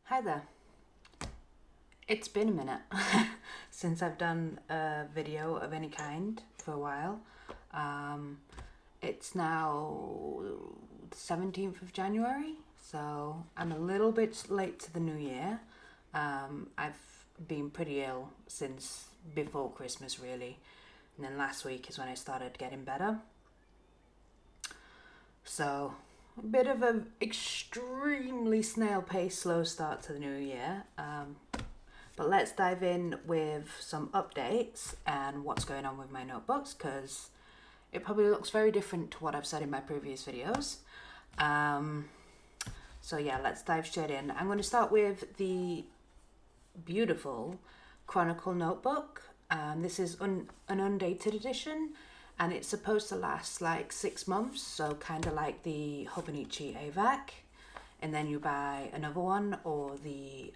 Hi there. It's been a minute since I've done a video of any kind for a while. It's now the 17th of January, so I'm a little bit late to the new year. I've been pretty ill since before Christmas, really, and then last week is when I started getting better. So a bit of an extremely snail pace slow start to the new year. But let's dive in with some updates and what's going on with my notebooks, because it probably looks very different to what I've said in my previous videos. So yeah, let's dive straight in. I'm going to start with the beautiful Chronicle notebook. This is an undated edition, and it's supposed to last like 6 months, so kind of like the Hobonichi AVAC. And then you buy another one, or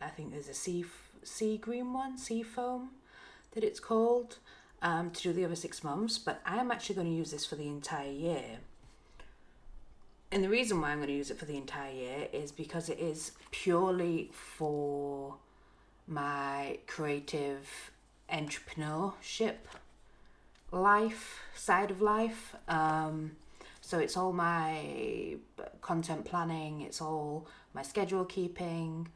I think there's a sea green one, sea foam that it's called, to do the other 6 months. But I'm actually going to use this for the entire year. And the reason why I'm going to use it for the entire year is because it is purely for my creative entrepreneurship side of life. So it's all my content planning, it's all my schedule keeping,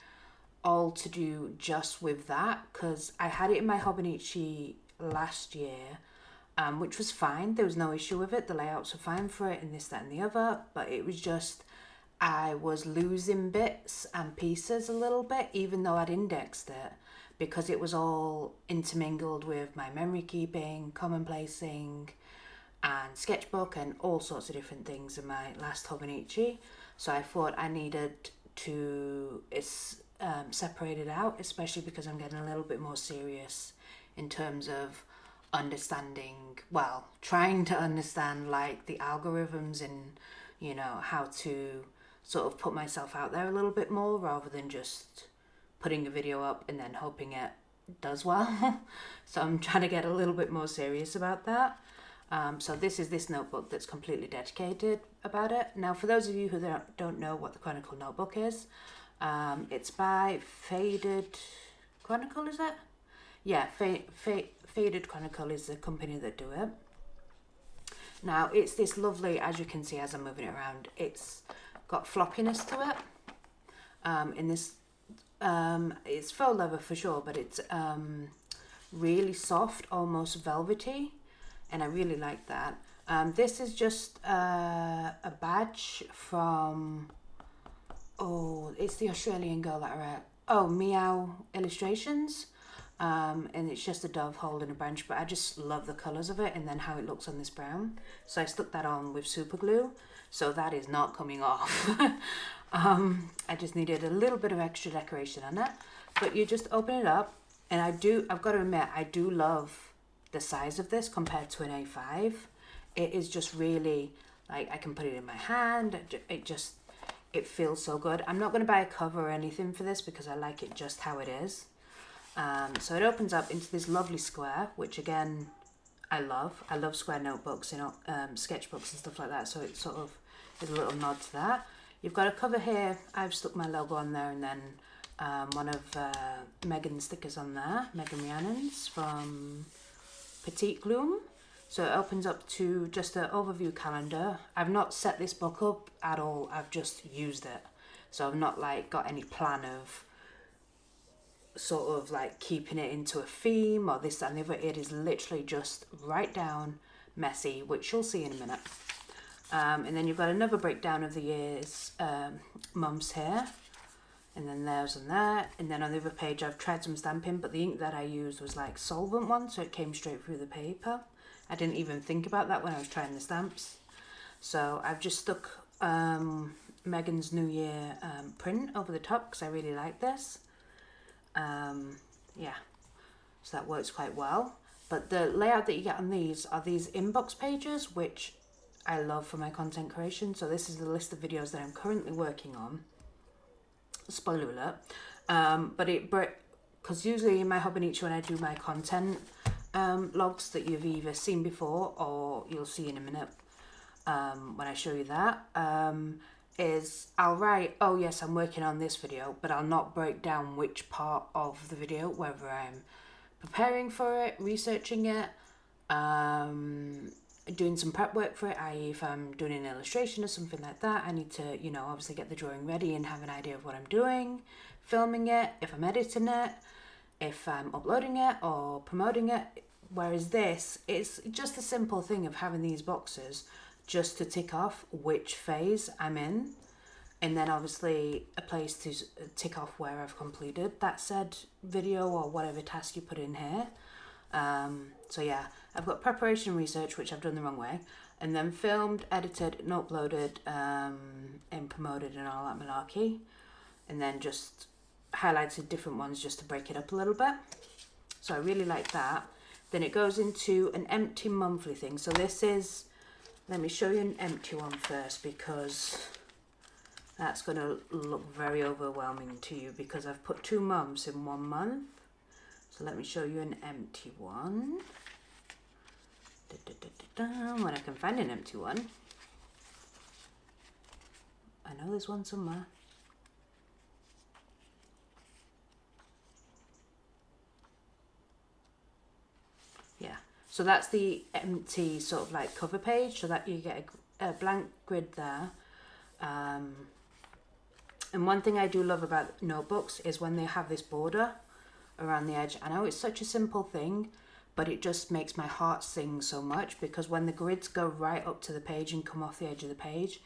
all to do just with that, because I had it in my Hobonichi last year, which was fine. There was no issue with it. The layouts were fine for it and this, that and the other, but it was just I was losing bits and pieces a little bit, even though I'd indexed it, because it was all intermingled with my memory keeping, commonplacing, and sketchbook and all sorts of different things in my last Hobonichi. So I thought I needed to separate it out, especially because I'm getting a little bit more serious in terms of trying to understand like the algorithms and, how to sort of put myself out there a little bit more, rather than just putting a video up and then hoping it does well. So I'm trying to get a little bit more serious about that. So this is this notebook that's completely dedicated about it. Now, for those of you who don't know what the Chronicle notebook is, it's by Faded Chronicle, is it? Yeah, Faded Chronicle is the company that do it. Now, it's this lovely, as you can see as I'm moving it around, it's got floppiness to it. In this, it's faux leather for sure, but it's really soft, almost velvety, and I really like that. This is just a badge from, it's the Australian girl that I read, Meow Illustrations. And it's just a dove holding a branch, but I just love the colours of it and then how it looks on this brown. So I stuck that on with super glue, so that is not coming off. I just needed a little bit of extra decoration on it. But you just open it up, and I've got to admit, I do love the size of this compared to an A5. It is just really, like, I can put it in my hand. It feels so good. I'm not going to buy a cover or anything for this because I like it just how it is. So it opens up into this lovely square, which again, I love. I love square notebooks, sketchbooks and stuff like that. So it sort of is a little nod to that. You've got a cover here. I've stuck my logo on there, and then one of Megan's stickers on there, Megan Rhiannon's from Petite Gloom. So it opens up to just an overview calendar. I've not set this book up at all. I've just used it. So I've not like got any plan of sort of like keeping it into a theme or this, that and the other. It is literally just write down messy, which you'll see in a minute. And then you've got another breakdown of the year's months here, and then there's and that. And then on the other page I've tried some stamping, but the ink that I used was like solvent one, so it came straight through the paper. I didn't even think about that when I was trying the stamps. So I've just stuck Megan's New Year print over the top because I really like this. So that works quite well. But the layout that you get on these are these inbox pages, which I love for my content creation. So this is the list of videos that I'm currently working on. Spoiler alert. Because usually in my Hobonichi, when I do my content logs that you've either seen before or you'll see in a minute when I show you that, is I'll write, oh yes, I'm working on this video, but I'll not break down which part of the video, whether I'm preparing for it, researching it, doing some prep work for it, i.e. if I'm doing an illustration or something like that, I need to, you know, obviously get the drawing ready and have an idea of what I'm doing, filming it, if I'm editing it, if I'm uploading it or promoting it. Whereas this, it's just a simple thing of having these boxes just to tick off which phase I'm in, and then obviously a place to tick off where I've completed that said video or whatever task you put in here. So yeah, I've got preparation research, which I've done the wrong way, and then filmed, edited, and uploaded, and promoted and all that malarkey, and then just highlighted different ones just to break it up a little bit. So I really like that. Then it goes into an empty monthly thing. So this is, let me show you an empty one first, because that's going to look very overwhelming to you, because I've put 2 months in 1 month. So let me show you an empty one. When I can find an empty one. I know there's one somewhere. Yeah, so that's the empty sort of like cover page, so that you get a blank grid there. And one thing I do love about notebooks is when they have this border around the edge. I know it's such a simple thing, but it just makes my heart sing so much, because when the grids go right up to the page and come off the edge of the page,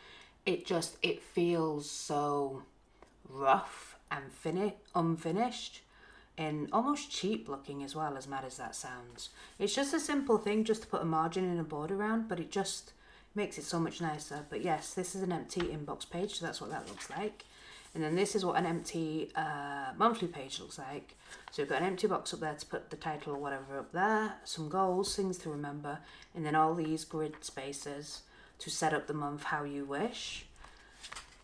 it feels so rough and unfinished, and almost cheap looking as well, as mad as that sounds. It's just a simple thing just to put a margin and a border around, but it just makes it so much nicer. But yes, this is an empty inbox page, so that's what that looks like. And then this is what an empty monthly page looks like. So you've got an empty box up there to put the title or whatever up there, some goals, things to remember, and then all these grid spaces to set up the month how you wish.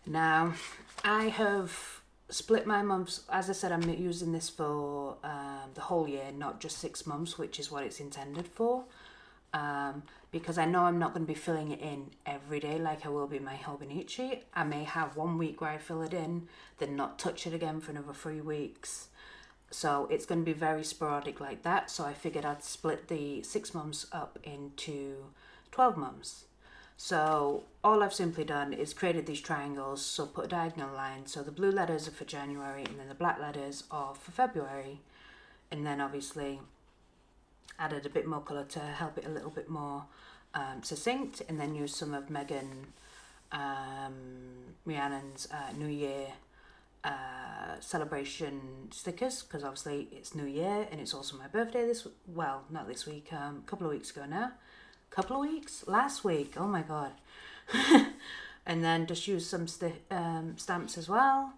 Now, I have split my months. As I said, I'm using this for the whole year, not just 6 months, which is what it's intended for. Because I know I'm not going to be filling it in every day like I will be my Hobonichi. I may have 1 week where I fill it in, then not touch it again for another 3 weeks. So it's going to be very sporadic like that. So I figured I'd split the 6 months up into 12 months. So all I've simply done is created these triangles, so put a diagonal line. So the blue letters are for January, and then the black letters are for February. And then obviously added a bit more colour to help it a little bit more succinct, and then used some of Rhiannon's New Year celebration stickers, because obviously it's New Year and it's also my birthday not this week, a couple of weeks ago now. Last week, oh my god. And then just use some stamps as well.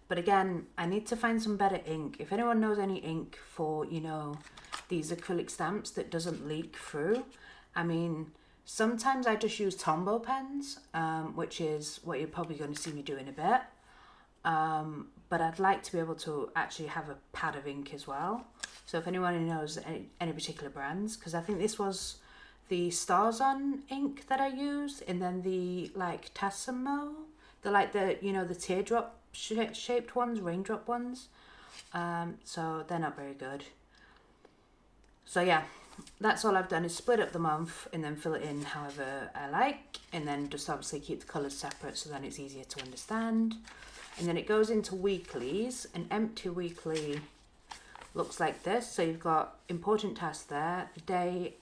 But again, I need to find some better ink. If anyone knows any ink for, you know, these acrylic stamps that doesn't leak through. I mean, sometimes I just use Tombow pens, which is what you're probably going to see me do in a bit. But I'd like to be able to actually have a pad of ink as well. So if anyone knows any particular brands, because I think this was the Stars On ink that I used, and then the like Tassimo, the teardrop shaped ones, raindrop ones. So they're not very good. So yeah, that's all I've done is split up the month and then fill it in however I like, and then just obviously keep the colours separate so then it's easier to understand. And then it goes into weeklies. An empty weekly looks like this. So you've got important tasks there, the day,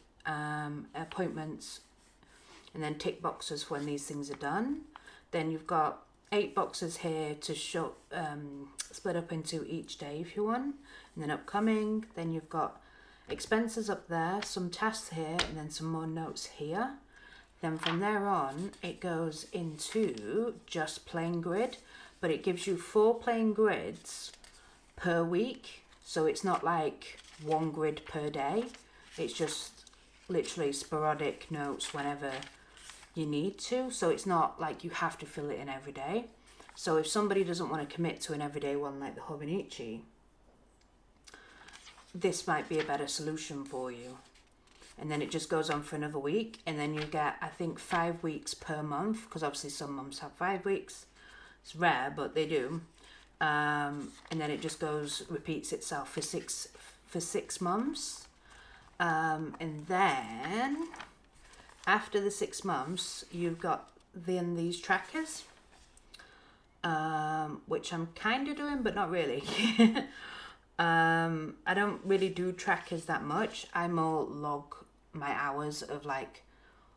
appointments, and then tick boxes when these things are done. Then you've got 8 boxes here to show, split up into each day if you want, and then upcoming. Then you've got expenses up there, some tasks here, and then some more notes here. Then from there on, it goes into just plain grid, but it gives you 4 plain grids per week. So it's not like 1 grid per day. It's just literally sporadic notes whenever you need to. So it's not like you have to fill it in every day. So if somebody doesn't want to commit to an everyday one like the Hobonichi, this might be a better solution for you. And then it just goes on for another week, and then you get, I think, 5 weeks per month, because obviously some months have 5 weeks. It's rare, but they do. And then it just repeats itself for six months. And then after the 6 months, you've got then these trackers, which I'm kind of doing, but not really. I don't really do trackers that much. I more log my hours of like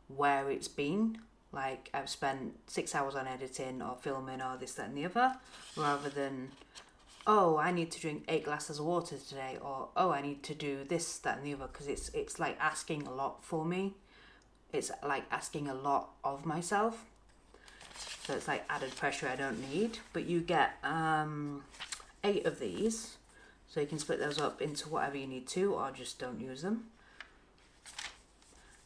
where it's been. Like I've spent 6 hours on editing or filming or this, that and the other, rather than, oh, I need to drink 8 glasses of water today, or oh, I need to do this, that and the other, because it's like asking a lot for me. It's like asking a lot of myself. So it's like added pressure I don't need. But you get 8 of these. So you can split those up into whatever you need to, or just don't use them.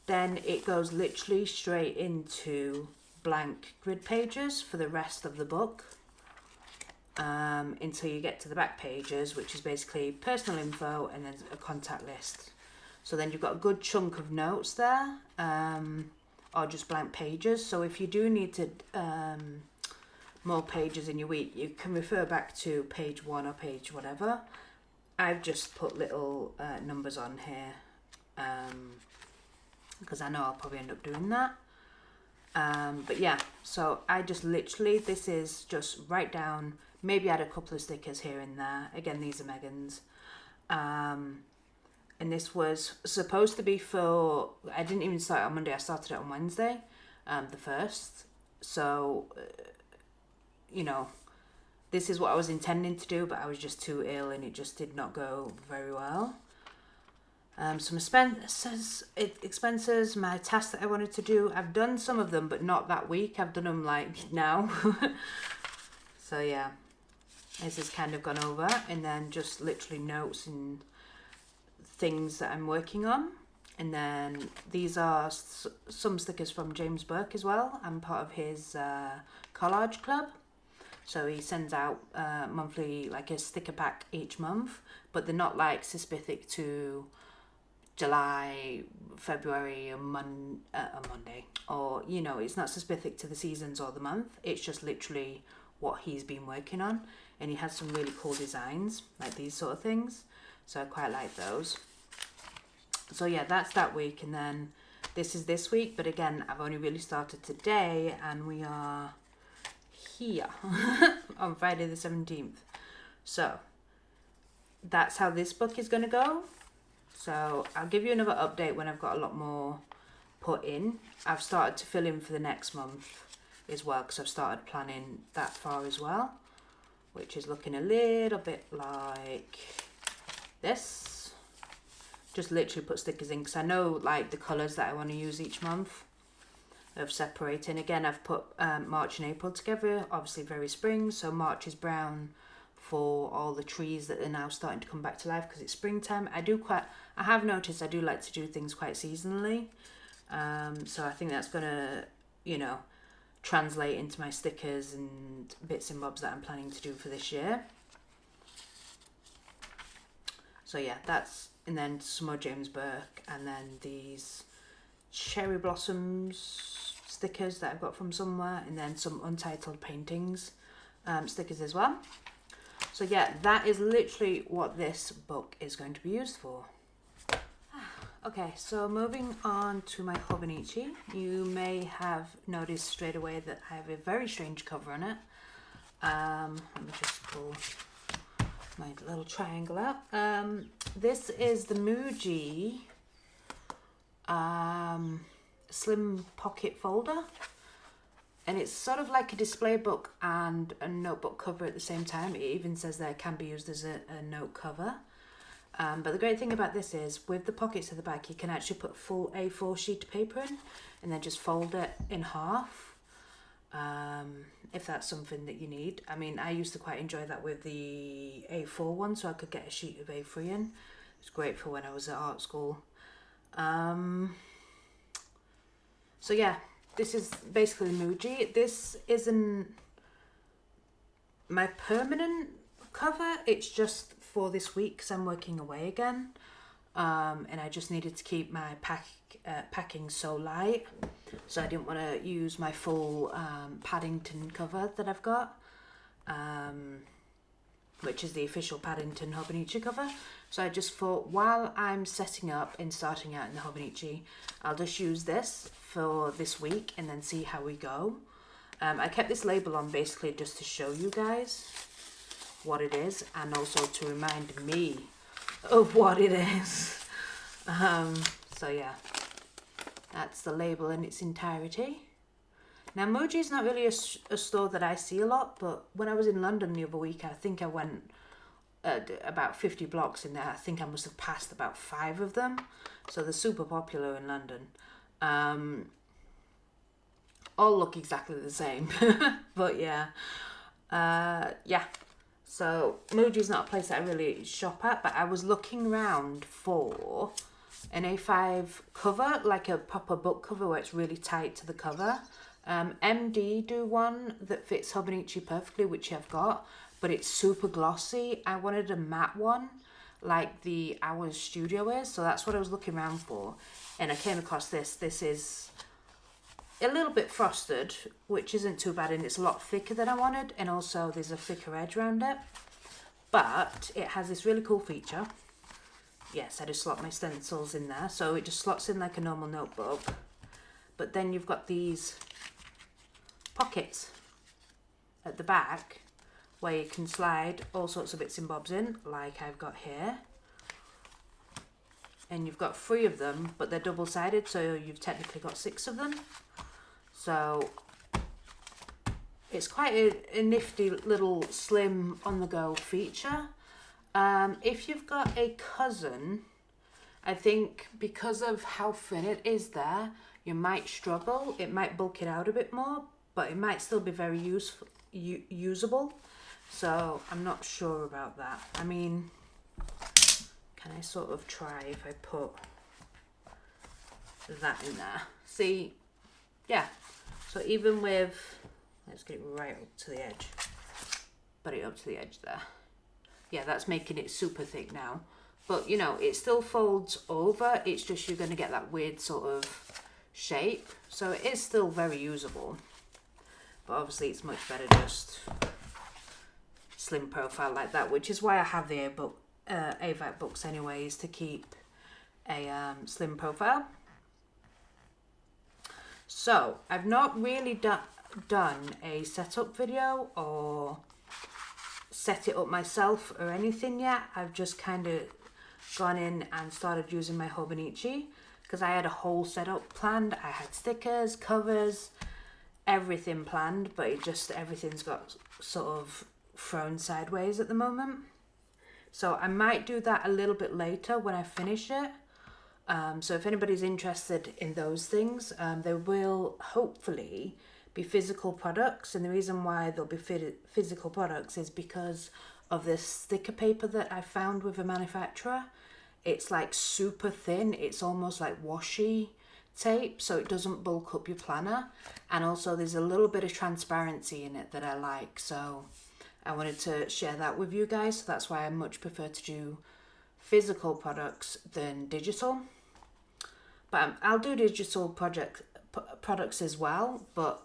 Then it goes literally straight into blank grid pages for the rest of the book. Until you get to the back pages, which is basically personal info and then a contact list. So then you've got a good chunk of notes there, or just blank pages. So if you do need to more pages in your week, you can refer back to page 1 or page whatever. I've just put little numbers on here because I know I'll probably end up doing that. But yeah, so I just literally, this is just write down, maybe add a couple of stickers here and there. Again, these are Megan's. And this was supposed to be for, I didn't even start on Monday, I started it on Wednesday, the 1st. So, you know, this is what I was intending to do, but I was just too ill and it just did not go very well. Some expenses, my tasks that I wanted to do, I've done some of them, but not that week. I've done them like now. So yeah, this has kind of gone over, and then just literally notes and things that I'm working on. And then these are some stickers from James Burke as well. I'm part of his collage club. So he sends out monthly, like a sticker pack each month, but they're not like specific to July, February, a Monday, or, you know, it's not specific to the seasons or the month. It's just literally what he's been working on, and he has some really cool designs, like these sort of things. So I quite like those. So yeah, that's that week, and then this is this week. But again, I've only really started today, and we are here on Friday the 17th. So that's how this book is going to go. So I'll give you another update when I've got a lot more put in. I've started to fill in for the next month as well, because I've started planning that far as well, which is looking a little bit like this. Just literally put stickers in, because I know like the colours that I want to use each month of separating. Again, I've put March and April together, obviously very spring. So March is brown for all the trees that are now starting to come back to life because it's springtime. I have noticed I do like to do things quite seasonally. So I think that's going to, you know, translate into my stickers and bits and bobs that I'm planning to do for this year. So yeah, that's, and then some more James Burke, and then these cherry blossoms stickers that I've got from somewhere, and then some untitled paintings stickers as well. So yeah, that is literally what this book is going to be used for. Okay, so moving on to my Hobonichi. You may have noticed straight away that I have a very strange cover on it. Let me just pull my little triangle out. This is the Muji slim pocket folder, and it's sort of like a display book and a notebook cover at the same time. It even says that it can be used as a note cover. But the great thing about this is, with the pockets at the back, you can actually put full A4 sheet of paper in and then just fold it in half, if that's something that you need. I mean, I used to quite enjoy that with the A4 one, so I could get a sheet of A3 in. It's great for when I was at art school. So yeah, this is basically Muji. This isn't my permanent cover, it's just for this week because I'm working away again, and I just needed to keep my packing so light, so I didn't want to use my full Paddington cover that I've got. which is the official Paddington Hobonichi cover. So I just thought, while I'm setting up and starting out in the Hobonichi, I'll just use this for this week and then see how we go. I kept this label on basically just to show you guys what it is, and also to remind me of what it is. So yeah, that's the label in its entirety. Now, Muji is not really a store that I see a lot, but when I was in London the other week, I think I went about 50 blocks in there. I think I must have passed about 5 of them. So they're super popular in London. All look exactly the same, but yeah. Yeah. So Muji's not a place that I really shop at, but I was looking around for an A5 cover, like a proper book cover where it's really tight to the cover. MD do one that fits Hobonichi perfectly, which I've got, but it's super glossy. I wanted a matte one like the Hours Studio is, so that's what I was looking around for, and I came across this. This is a little bit frosted, which isn't too bad, and it's a lot thicker than I wanted, and also there's a thicker edge around it, but it has this really cool feature. Yes, I just slot my stencils in there, so it just slots in like a normal notebook, but then you've got these pockets at the back where you can slide all sorts of bits and bobs in, like I've got here. And you've got 3 of them, but they're double-sided, so you've technically got 6 of them. So it's quite a nifty little slim on-the-go feature. If you've got a cousin, I think because of how thin it is there, you might struggle. It might bulk it out a bit more, but it might still be very usable. So I'm not sure about that. I mean, can I sort of try if I put that in there? See, yeah. So even with, let's get it right up to the edge. Put it up to the edge there. Yeah, that's making it super thick now. But, you know, it still folds over. It's just you're going to get that weird sort of shape. So it is still very usable. But obviously it's much better just slim profile like that, which is why I have the AVAC books anyways, to keep a slim profile. So I've not really done a setup video or set it up myself or anything yet. I've just kind of gone in and started using my Hobonichi because I had a whole setup planned. I had stickers, covers, everything planned, but everything's got sort of thrown sideways at the moment. So I might do that a little bit later when I finish it. So if anybody's interested in those things, there will hopefully be physical products, and the reason why there'll be physical products is because of this sticker paper that I found with a manufacturer. It's like super thin. It's almost like washi tape, so it doesn't bulk up your planner, and also there's a little bit of transparency in it that I like, so I wanted to share that with you guys. So that's why I much prefer to do physical products than digital, but I'll do digital products as well, but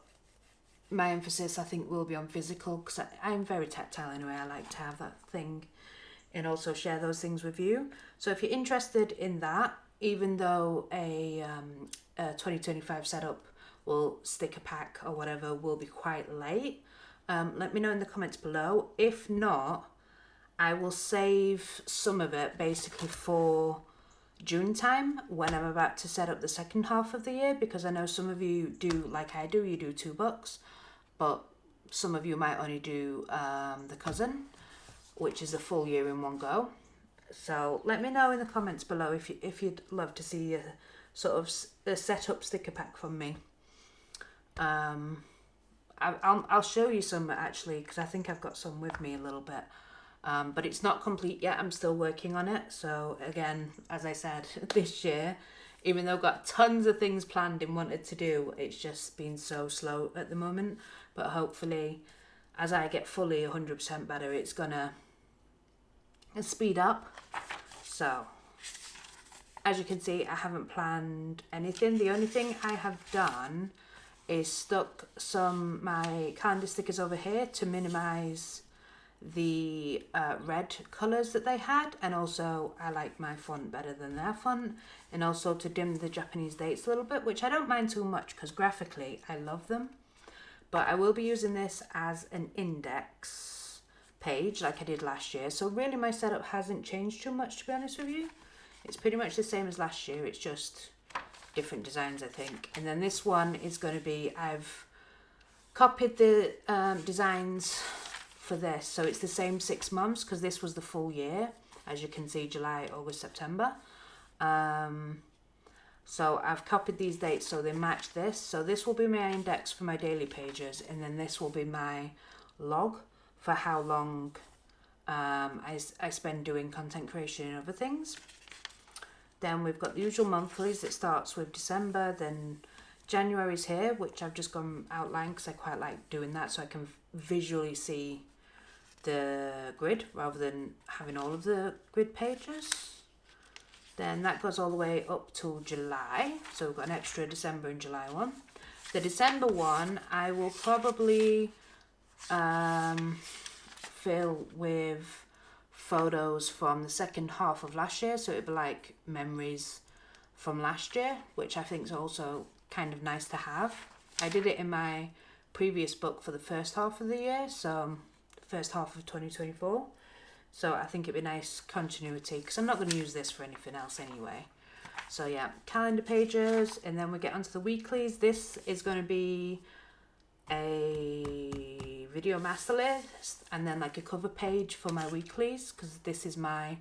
my emphasis I think will be on physical because I'm very tactile anyway. I like to have that thing and also share those things with you. So if you're interested in that, even though a 2025 setup will sticker pack or whatever will be quite late, let me know in the comments below. If not, I will save some of it basically for June time when I'm about to set up the second half of the year, because I know some of you do like I do, you do 2 books, but some of you might only do the cousin, which is a full year in one go. So let me know in the comments below if you'd love to see a sort of a setup sticker pack from me. I'll show you some actually, because I think I've got some with me a little bit, but it's not complete yet. I'm still working on it. So again, as I said, this year, even though I've got tons of things planned and wanted to do, it's just been so slow at the moment. But hopefully, as I get fully 100% better, it's gonna speed up. So as you can see, I haven't planned anything. The only thing I have done is stuck my calendar stickers over here to minimize the red colors that they had, and also I like my font better than their font, and also to dim the Japanese dates a little bit, which I don't mind too much because graphically I love them. But I will be using this as an index page like I did last year, so really my setup hasn't changed too much, to be honest with you. It's pretty much the same as last year, it's just different designs, I think. And then this one is going to be, I've copied the designs for this, so it's the same 6 months because this was the full year, as you can see, July, August, September. So I've copied these dates so they match this. So this will be my index for my daily pages, and then this will be my log for how long I spend doing content creation and other things. Then we've got the usual monthlies that starts with December, then January's here, which I've just gone outline because I quite like doing that so I can visually see the grid rather than having all of the grid pages. Then that goes all the way up to July, so we've got an extra December and July one. The December one I will probably fill with photos from the second half of last year, so it'd be like memories from last year, which I think is also kind of nice to have. I did it in my previous book for the first half of the year, so first half of 2024, so I think it'd be nice continuity because I'm not going to use this for anything else anyway. So yeah, calendar pages, and then we get onto the weeklies. This is going to be a video master list and then like a cover page for my weeklies, because this is my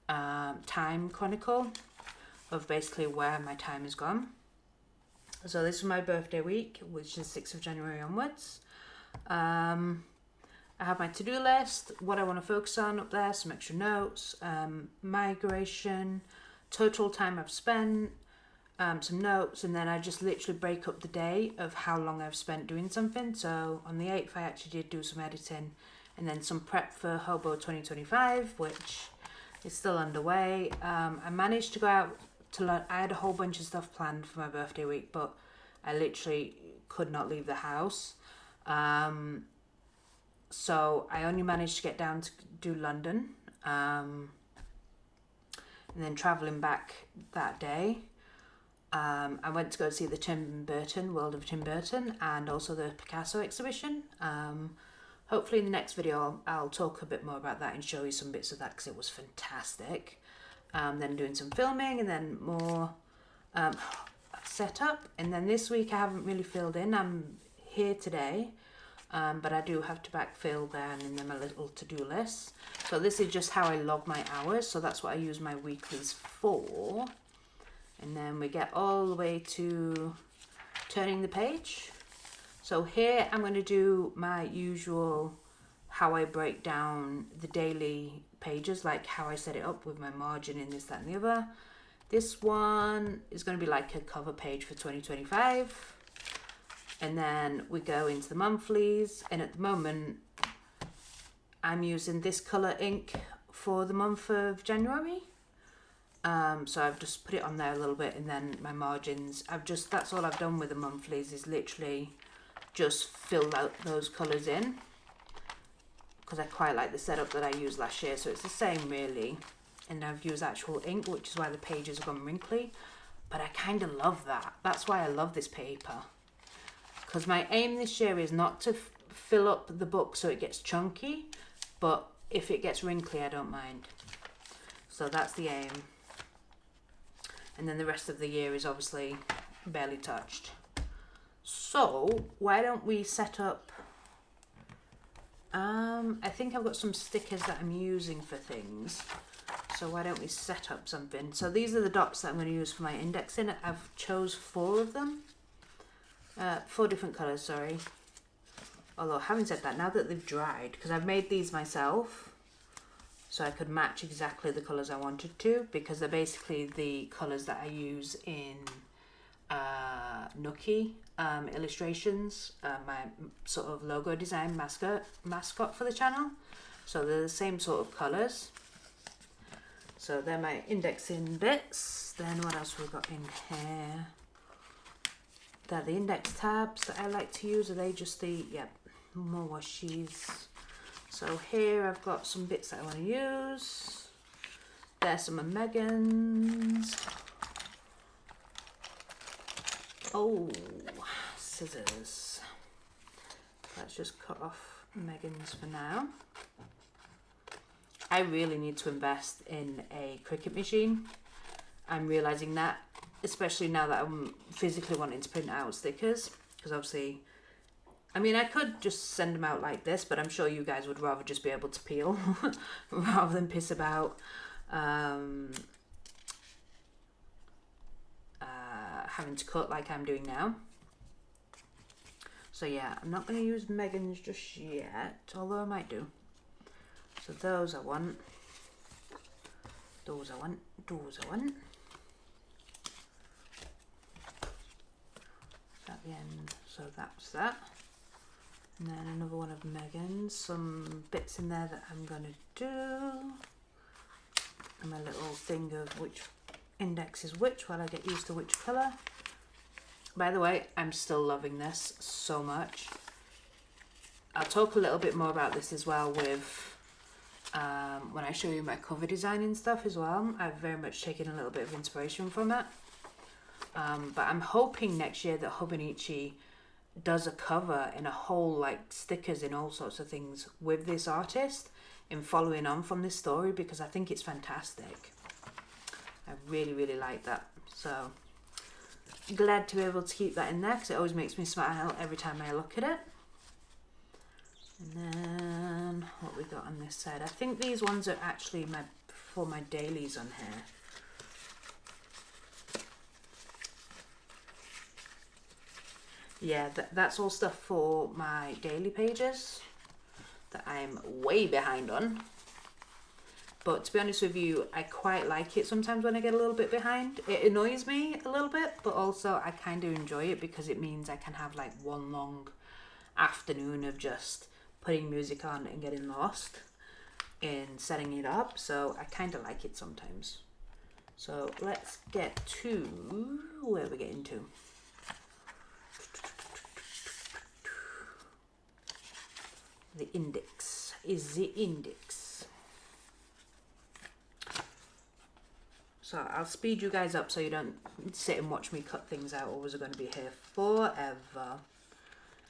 time chronicle of basically where my time has gone. So this is my birthday week, which is 6th of January onwards. I have my to-do list, what I want to focus on up there, some extra notes, migration, total time I've spent, some notes, and then I just literally break up the day of how long I've spent doing something. So on the 8th I actually did do some editing and then some prep for Hobo 2025, which is still underway. I managed to go out to I had a whole bunch of stuff planned for my birthday week, but I literally could not leave the house. So I only managed to get down to do London, and then travelling back that day. I went to go see the Tim Burton, World of Tim Burton, and also the Picasso exhibition. Hopefully in the next video I'll talk a bit more about that and show you some bits of that because it was fantastic. Then doing some filming and then more setup. And then this week I haven't really filled in. I'm here today, but I do have to backfill there and then my little to-do list. So this is just how I log my hours. So that's what I use my weeklies for. And then we get all the way to turning the page. So here I'm going to do my usual how I break down the daily pages, like how I set it up with my margin and this, that and the other. This one is going to be like a cover page for 2025. And then we go into the monthlies, and at the moment I'm using this color ink for the month of January. So I've just put it on there a little bit, and then my margins, that's all I've done with the monthlies is literally just filled out those colors in, because I quite like the setup that I used last year, so it's the same really. And I've used actual ink, which is why the pages have gone wrinkly, but I kind of love that. That's why I love this paper, because my aim this year is not to fill up the book so it gets chunky, but if it gets wrinkly I don't mind. So that's the aim. And then the rest of the year is obviously barely touched. So why don't we set up, I think I've got some stickers that I'm using for things. So why don't we set up something? So these are the dots that I'm going to use for my indexing. I've chose 4 of them. 4 different colours, sorry. Although having said that, now that they've dried, because I've made these myself, so I could match exactly the colours I wanted to, because they're basically the colours that I use in Nookie illustrations, my sort of logo design mascot for the channel. So they're the same sort of colours. So they're my indexing bits. Then what else we've got in here? They're the index tabs that I like to use. Are they just the, yep, more washies. So here I've got some bits that I want to use. There's some of Megan's. Oh, scissors. Let's just cut off Megan's for now. I really need to invest in a Cricut machine. I'm realizing that, especially now that I'm physically wanting to print out stickers, because obviously, I mean, I could just send them out like this, but I'm sure you guys would rather just be able to peel rather than piss about having to cut like I'm doing now. So yeah, I'm not going to use Megan's just yet, although I might do. So those I want, those I want, those I want. At the end, so that's that. And then another one of Megan's, some bits in there that I'm going to do. And my little thing of which index is which while I get used to which colour. By the way, I'm still loving this so much. I'll talk a little bit more about this as well with when I show you my cover design and stuff as well. I've very much taken a little bit of inspiration from it. But I'm hoping next year that Hobonichi does a cover in a whole, like stickers and all sorts of things with this artist in following on from this story, because I think it's fantastic. I really, really like that. So glad to be able to keep that in there because it always makes me smile every time I look at it. And then what we got on this side, I think these ones are actually for my dailies on here. Yeah, that's all stuff for my daily pages that I'm way behind on. But to be honest with you, I quite like it sometimes when I get a little bit behind. It annoys me a little bit, but also I kind of enjoy it because it means I can have like one long afternoon of just putting music on and getting lost in setting it up. So I kind of like it sometimes. So let's get to where we're getting to. The index is the index. So I'll speed you guys up so you don't sit and watch me cut things out, or we're going to be here forever.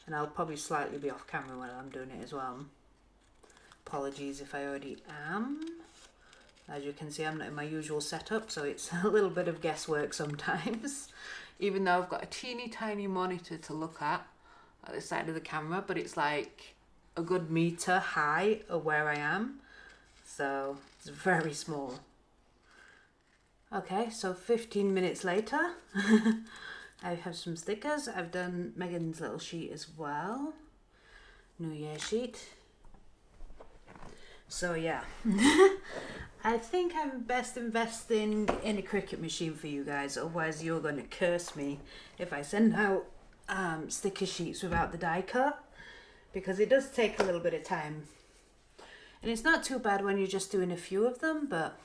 And I'll probably slightly be off camera when I'm doing it as well. Apologies if I already am. As you can see, I'm not in my usual setup, so it's a little bit of guesswork sometimes. Even though I've got a teeny tiny monitor to look at the side of the camera, but it's like a good meter high of where I am, so it's very small. Okay, so 15 minutes later, I have some stickers. I've done Megan's little sheet as well, New Year sheet. So yeah, I think I'm best investing in a Cricut machine for you guys, otherwise you're going to curse me if I send out sticker sheets without the die cut. Because it does take a little bit of time. And it's not too bad when you're just doing a few of them, but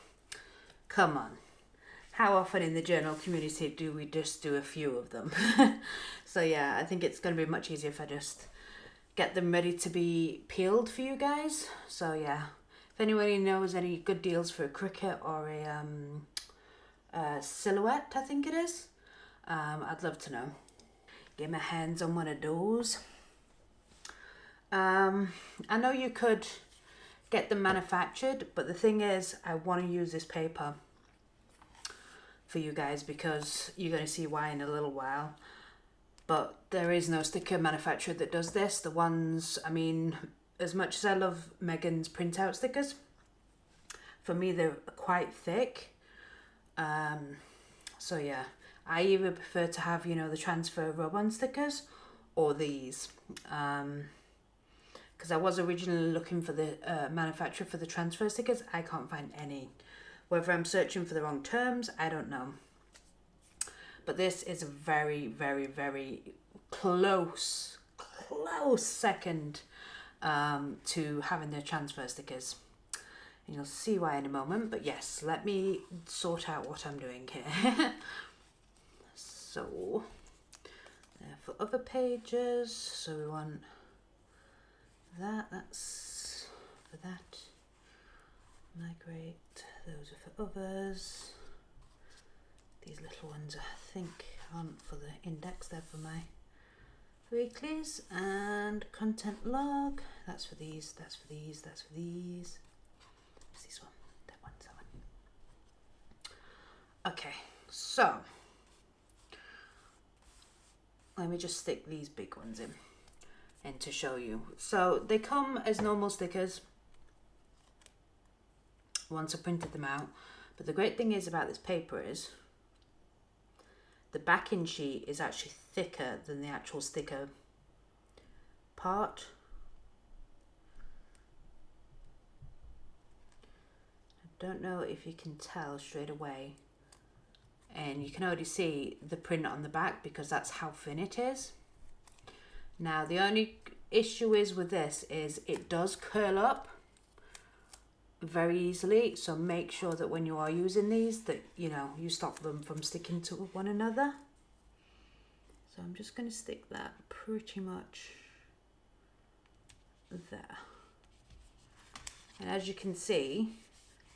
come on. How often in the journal community do we just do a few of them? So yeah, I think it's going to be much easier if I just get them ready to be peeled for you guys. So yeah, if anybody knows any good deals for a Cricut or a silhouette, I think it is, I'd love to know. Get my hands on one of those. I know you could get them manufactured, but the thing is, I want to use this paper for you guys because you're going to see why in a little while. But there is no sticker manufacturer that does this. The ones, I mean, as much as I love Megan's printout stickers, for me they're quite thick. So yeah, I either prefer to have, you know, the transfer rub-on stickers or these. Because I was originally looking for the manufacturer for the transfer stickers. I can't find any. Whether I'm searching for the wrong terms, I don't know. But this is a very, very, very close second to having the transfer stickers. And you'll see why in a moment. But yes, let me sort out what I'm doing here. So, for other pages. So we want that's for that. Migrate, those are for others. These little ones I think aren't for the index, they're for my weeklies. And content log, that's for these, that's for these, that's for these. What's this one? That one's that one. Okay, so let me just stick these big ones in to show you. So they come as normal stickers once I printed them out, but the great thing is about this paper is the backing sheet is actually thicker than the actual sticker part. I don't know if you can tell straight away, and you can already see the print on the back because that's how thin it is. Now the only issue is with this is it does curl up very easily, so make sure that when you are using these that you stop them from sticking to one another. So I'm just going to stick that pretty much there, and as you can see,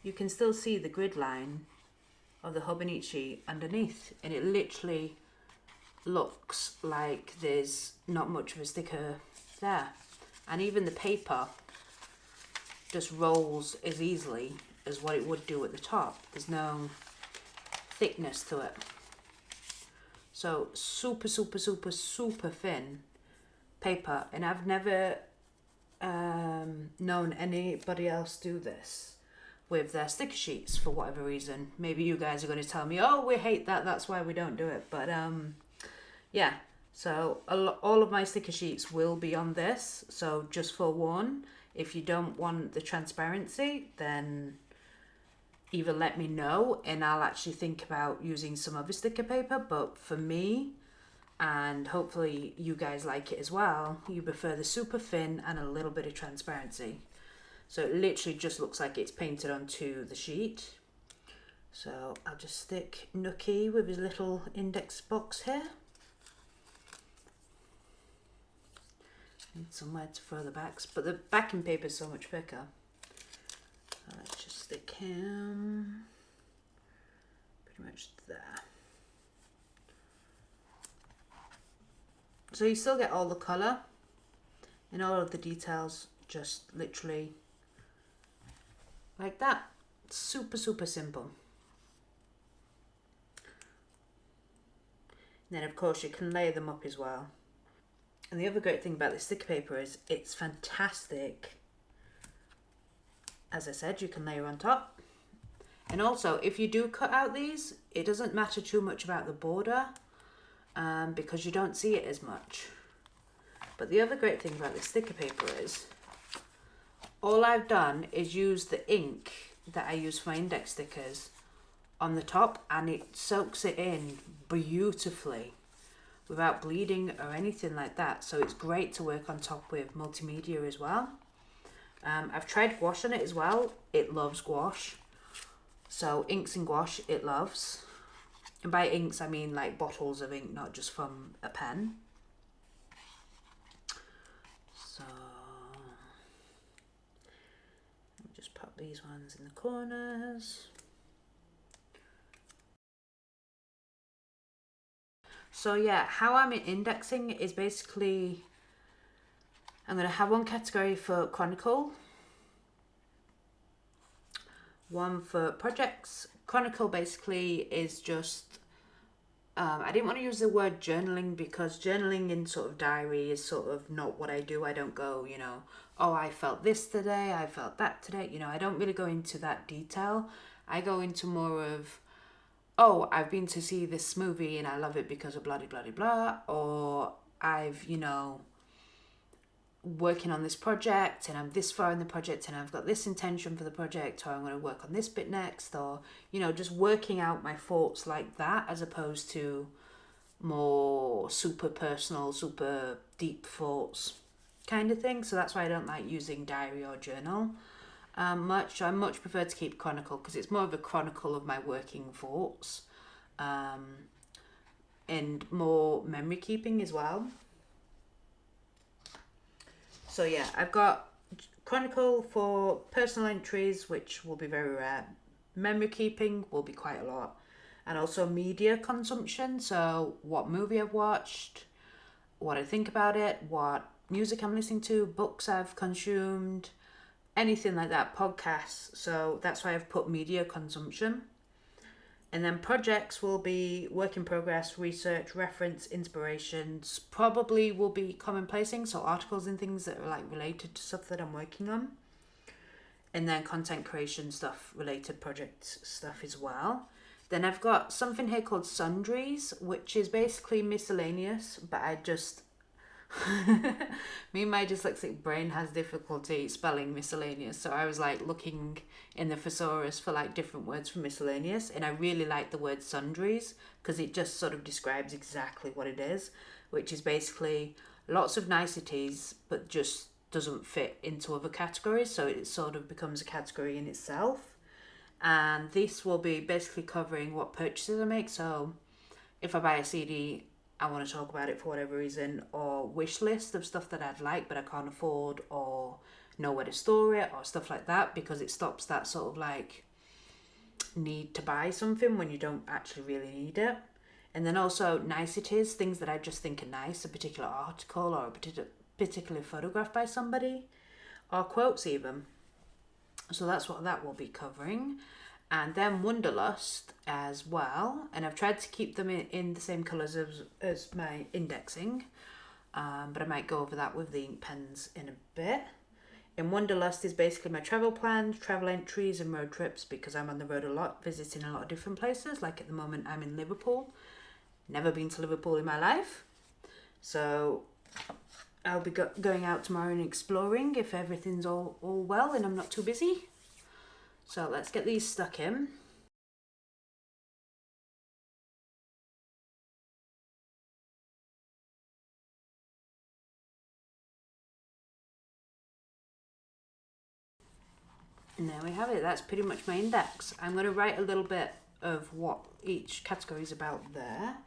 you can still see the grid line of the Hobonichi underneath, and it literally looks like there's not much of a sticker there, and even the paper just rolls as easily as what it would do at the top. There's no thickness to it. So super, super, super, super thin paper, and I've never known anybody else do this with their sticker sheets for whatever reason. Maybe you guys are going to tell me, oh, we hate that, that's why we don't do it. But yeah, so all of my sticker sheets will be on this. So just forewarn, if you don't want the transparency, then either let me know and I'll actually think about using some other sticker paper. But for me, and hopefully you guys like it as well, you prefer the super thin and a little bit of transparency. So it literally just looks like it's painted onto the sheet. So I'll just stick Nookie with his little index box here. Need somewhere to throw the backs, but the backing paper is so much thicker. So let's just stick him pretty much there. So you still get all the colour and all of the details, just literally like that. Super, super simple. And then of course you can layer them up as well. And the other great thing about this sticker paper is it's fantastic. As I said, you can layer on top. And also, if you do cut out these, it doesn't matter too much about the border because you don't see it as much. But the other great thing about this sticker paper is all I've done is use the ink that I use for my index stickers on the top, and it soaks it in beautifully without bleeding or anything like that. So it's great to work on top with multimedia as well. I've tried gouache on it as well. It loves gouache. So inks and gouache it loves. And by inks I mean like bottles of ink, not just from a pen. So let me just pop these ones in the corners. So yeah, how I'm indexing is basically, I'm going to have one category for Chronicle, one for projects. Chronicle basically is just, I didn't want to use the word journaling because journaling in sort of diary is sort of not what I do. I don't go, oh, I felt this today, I felt that today. I don't really go into that detail. I go into more of, oh, I've been to see this movie and I love it because of blah, blah, blah, blah. Or I've, working on this project and I'm this far in the project and I've got this intention for the project, or I'm going to work on this bit next, or, just working out my thoughts like that, as opposed to more super personal, super deep thoughts kind of thing. So that's why I don't like using diary or journal much. I much prefer to keep Chronicle because it's more of a chronicle of my working thoughts. And and more memory keeping as well. So yeah, I've got Chronicle for personal entries, which will be very rare. Memory keeping will be quite a lot. And also media consumption, so what movie I've watched, what I think about it, what music I'm listening to, books I've consumed, anything like that, podcasts. So that's why I've put media consumption. And then projects will be work in progress, research, reference, inspirations, probably will be commonplacing, so articles and things that are like related to stuff that I'm working on. And then content creation stuff, related project stuff as well. Then I've got something here called sundries, which is basically miscellaneous, but I just me and my dyslexic brain has difficulty spelling miscellaneous, so I was like looking in the thesaurus for like different words for miscellaneous, and I really like the word sundries because it just sort of describes exactly what it is, which is basically lots of niceties but just doesn't fit into other categories, so it sort of becomes a category in itself. And this will be basically covering what purchases I make. So if I buy a CD, I want to talk about it for whatever reason, or wish list of stuff that I'd like but I can't afford, or know where to store it, or stuff like that, because it stops that sort of like need to buy something when you don't actually really need it. And then also niceties, things that I just think are nice, a particular article or a particular photograph by somebody, or quotes even. So that's what that will be covering. And then Wonderlust as well, and I've tried to keep them in the same colours as my indexing, but I might go over that with the ink pens in a bit. And Wonderlust is basically my travel plans, travel entries and road trips, because I'm on the road a lot, visiting a lot of different places. Like at the moment I'm in Liverpool, never been to Liverpool in my life, so I'll be going out tomorrow and exploring if everything's all well and I'm not too busy. So let's get these stuck in. And there we have it. That's pretty much my index. I'm going to write a little bit of what each category is about there.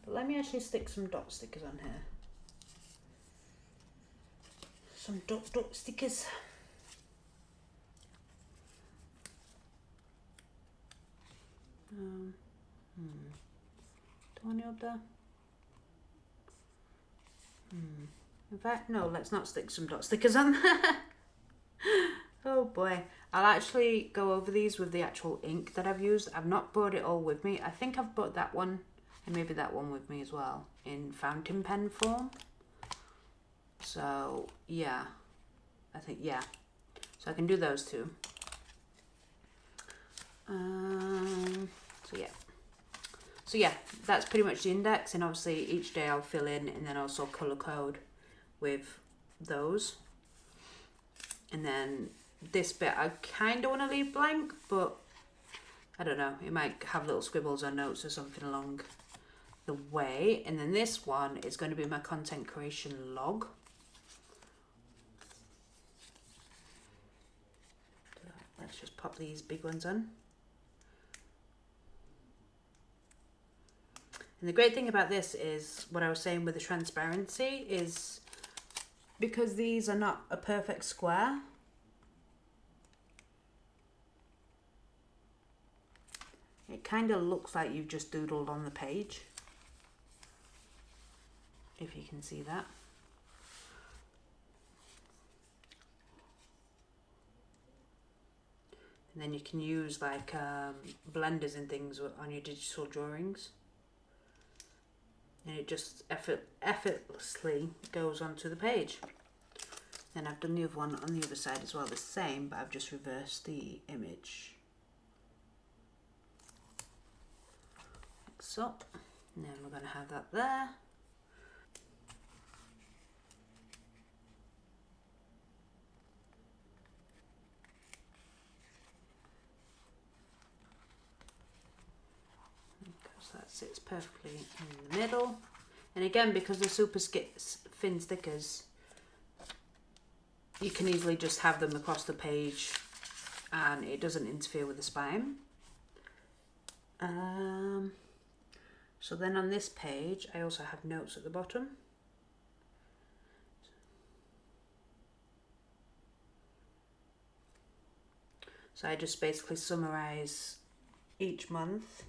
But let me actually stick some dot stickers on here. Some dot stickers. Do I need up there? In fact, no, let's not stick some dot stickers on there. Oh boy. I'll actually go over these with the actual ink that I've used. I've not brought it all with me. I think I've brought that one and maybe that one with me as well in fountain pen form. So yeah, I think, yeah. So I can do those two. So yeah, that's pretty much the index, and obviously each day I'll fill in and then also color code with those. And then this bit I kind of want to leave blank, but I don't know, it might have little scribbles or notes or something along the way. And then this one is going to be my content creation log. So let's just pop these big ones on. And the great thing about this is what I was saying with the transparency is because these are not a perfect square, it kind of looks like you've just doodled on the page, if you can see that. And then you can use like blenders and things on your digital drawings. And it just effortlessly goes onto the page. Then I've done the other one on the other side as well, the same, but I've just reversed the image. Like so. And then we're going to have that there. That sits perfectly in the middle. And again, because they're super thin stickers, you can easily just have them across the page and it doesn't interfere with the spine. So then on this page, I also have notes at the bottom. So I just basically summarize each month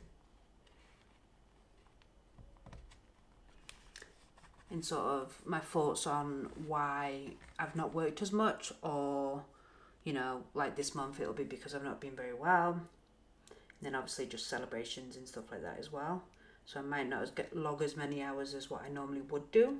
in sort of my thoughts on why I've not worked as much, or, you know, like this month it'll be because I've not been very well. And then obviously just celebrations and stuff like that as well. So I might not log as many hours as what I normally would do.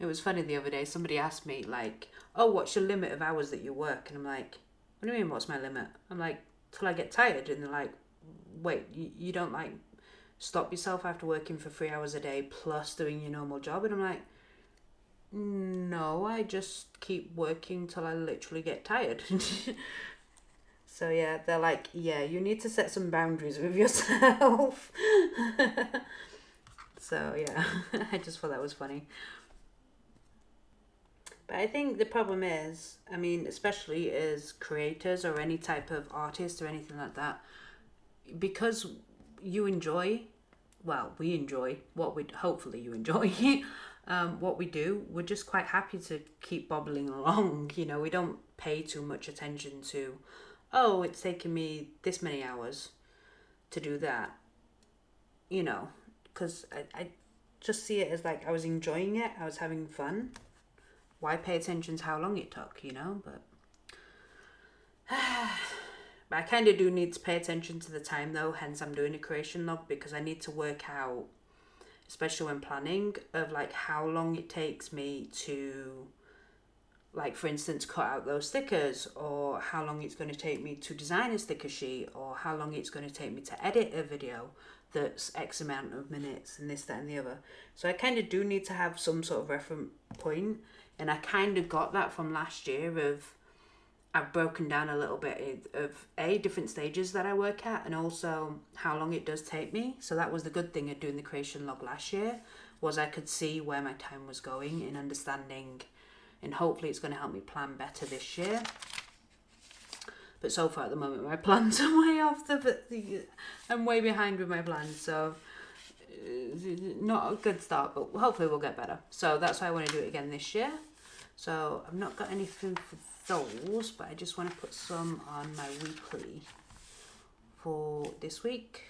It was funny the other day, somebody asked me like, oh, what's your limit of hours that you work? And I'm like, what do you mean what's my limit? I'm like, till I get tired. And they're like, wait, you don't like stop yourself after working for 3 hours a day plus doing your normal job? And I'm like, no, I just keep working till I literally get tired. So yeah, they're like, yeah, you need to set some boundaries with yourself. So yeah, I just thought that was funny. But I think the problem is, I mean, especially as creators or any type of artist or anything like that, because you enjoy, well, we enjoy what we, hopefully you enjoy what we do, we're just quite happy to keep bobbling along. You know, we don't pay too much attention to, oh, it's taken me this many hours to do that, you know, because I just see it as like I was enjoying it, I was having fun. Why pay attention to how long it took, you know? But I kind of do need to pay attention to the time though, hence I'm doing a creation log, because I need to work out, especially when planning, of like how long it takes me to, like for instance, cut out those stickers, or how long it's going to take me to design a sticker sheet, or how long it's going to take me to edit a video that's X amount of minutes, and this, that and the other. So I kind of do need to have some sort of reference point. And I kind of got that from last year of, I've broken down a little bit of different stages that I work at, and also how long it does take me. So that was the good thing of doing the creation log last year, was I could see where my time was going in understanding, and hopefully it's going to help me plan better this year. But so far at the moment, my plans are way off I'm way behind with my plans, so not a good start, but hopefully we'll get better. So that's why I want to do it again this year. So I've not got anything for those, but I just want to put some on my weekly for this week.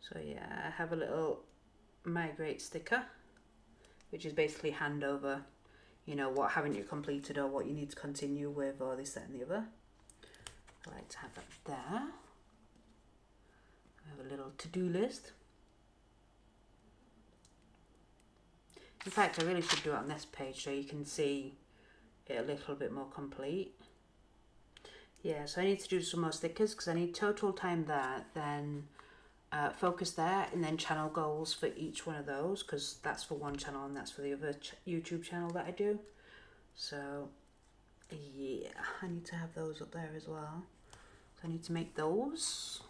So yeah, I have a little migrate sticker, which is basically hand over, you know, what haven't you completed or what you need to continue with, or this, that and the other. I like to have that there. I have a little to-do list. In fact, I really should do it on this page so you can see it a little bit more complete. Yeah, so I need to do some more stickers because I need total time there, then focus there, and then channel goals for each one of those, because that's for one channel and that's for the other YouTube channel that I do. So yeah, I need to have those up there as well. So I need to make those.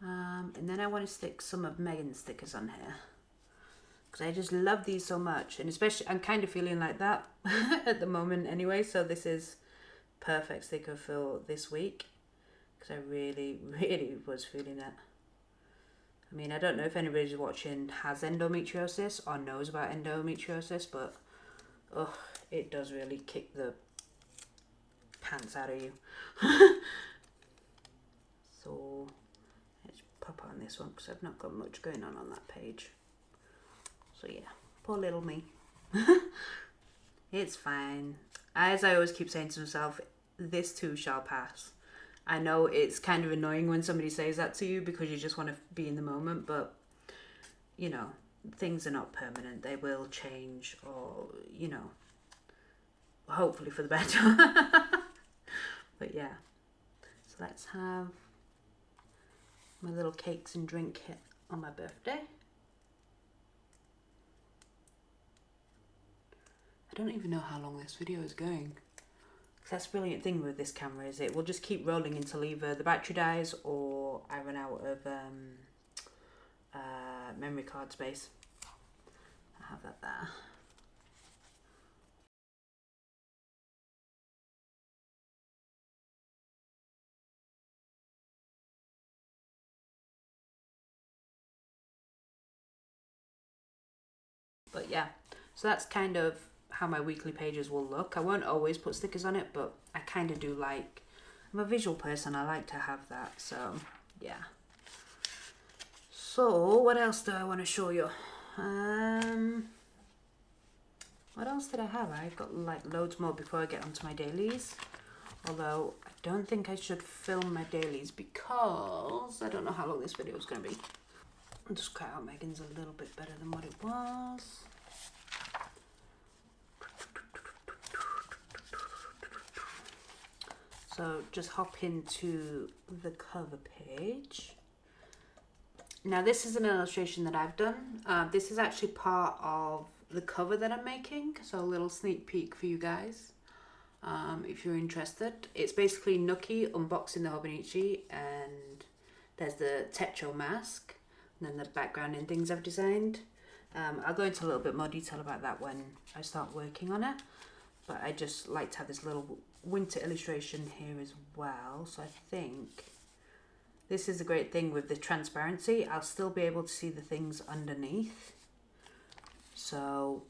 And then I want to stick some of Megan's stickers on here, because I just love these so much, and especially I'm kind of feeling like that at the moment anyway, so this is perfect sticker for this week, because I really was feeling it. I mean, I don't know if anybody's watching has endometriosis or knows about endometriosis, but it does really kick the pants out of you. So let's pop on this one, because I've not got much going on that page. So yeah, poor little me. It's fine. As I always keep saying to myself, this too shall pass. I know it's kind of annoying when somebody says that to you, because you just want to be in the moment, but you know, things are not permanent. They will change, or you know, hopefully for the better. But yeah, so let's have my little cakes and drink hit on my birthday. I don't even know how long this video is going. That's the brilliant thing with this camera, is it will just keep rolling until either the battery dies or I run out of memory card space. I have that there. But yeah, so that's kind of how my weekly pages will look. I won't always put stickers on it, but I kind of do like, I'm a visual person, I like to have that, so yeah. So what else do I want to show you? What else did I have? I've got like loads more before I get onto my dailies. Although I don't think I should film my dailies because I don't know how long this video is going to be. I'll just cut out Megan's a little bit better than what it was. So just hop into the cover page. Now this is an illustration that I've done. This is actually part of the cover that I'm making. So a little sneak peek for you guys. If you're interested. It's basically Nookie unboxing the Hobonichi, and there's the Techo mask, and then the background and things I've designed. I'll go into a little bit more detail about that when I start working on it, but I just like to have this little winter illustration here as well. So I think this is a great thing with the transparency. I'll still be able to see the things underneath. So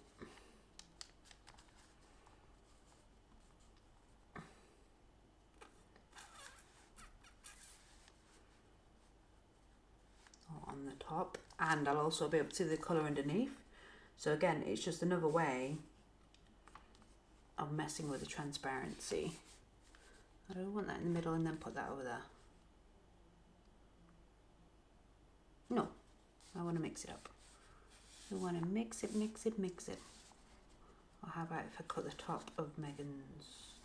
on the top, and I'll also be able to see the colour underneath. So again, it's just another way of messing with the transparency. I don't want that in the middle and then put that over there. No, I want to mix it up. I want to mix it, mix it, mix it. Or how about if I cut the top of Megan's?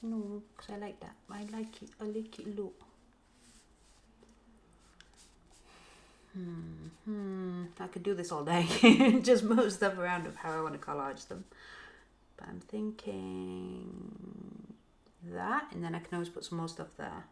No, because I like that. I like it, look. I could do this all day. Just move stuff around of how I want to collage them. But I'm thinking that, and then I can always put some more stuff there.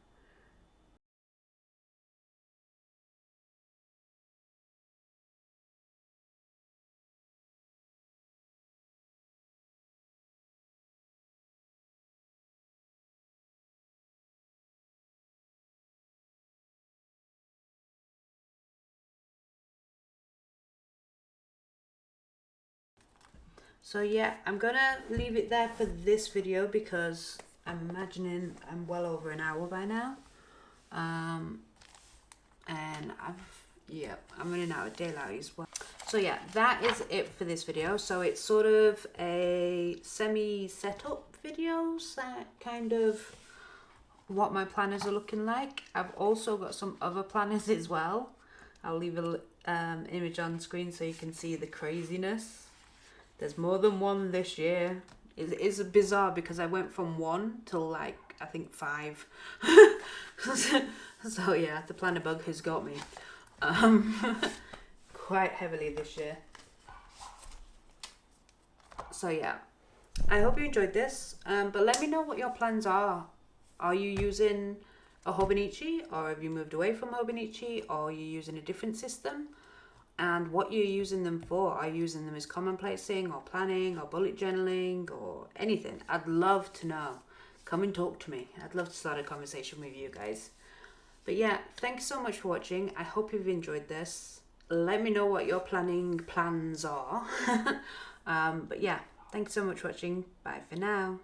So yeah, I'm gonna leave it there for this video because I'm imagining I'm well over an hour by now. And I'm running out of daylight as well. So yeah, that is it for this video. So it's sort of a semi setup video, that kind of what my planners are looking like. I've also got some other planners as well. I'll leave an image on screen so you can see the craziness. There's more than one this year. It is bizarre because I went from 1 to like, I think 5. So yeah, the planner bug has got me quite heavily this year. So yeah, I hope you enjoyed this, but let me know what your plans are. Are you using a Hobonichi, or have you moved away from Hobonichi, or are you using a different system? And what you're using them for. Are you using them as commonplacing or planning or bullet journaling or anything? I'd love to know. Come and talk to me. I'd love to start a conversation with you guys. But yeah, thanks so much for watching. I hope you've enjoyed this. Let me know what your plans are. But yeah, thanks so much for watching. Bye for now.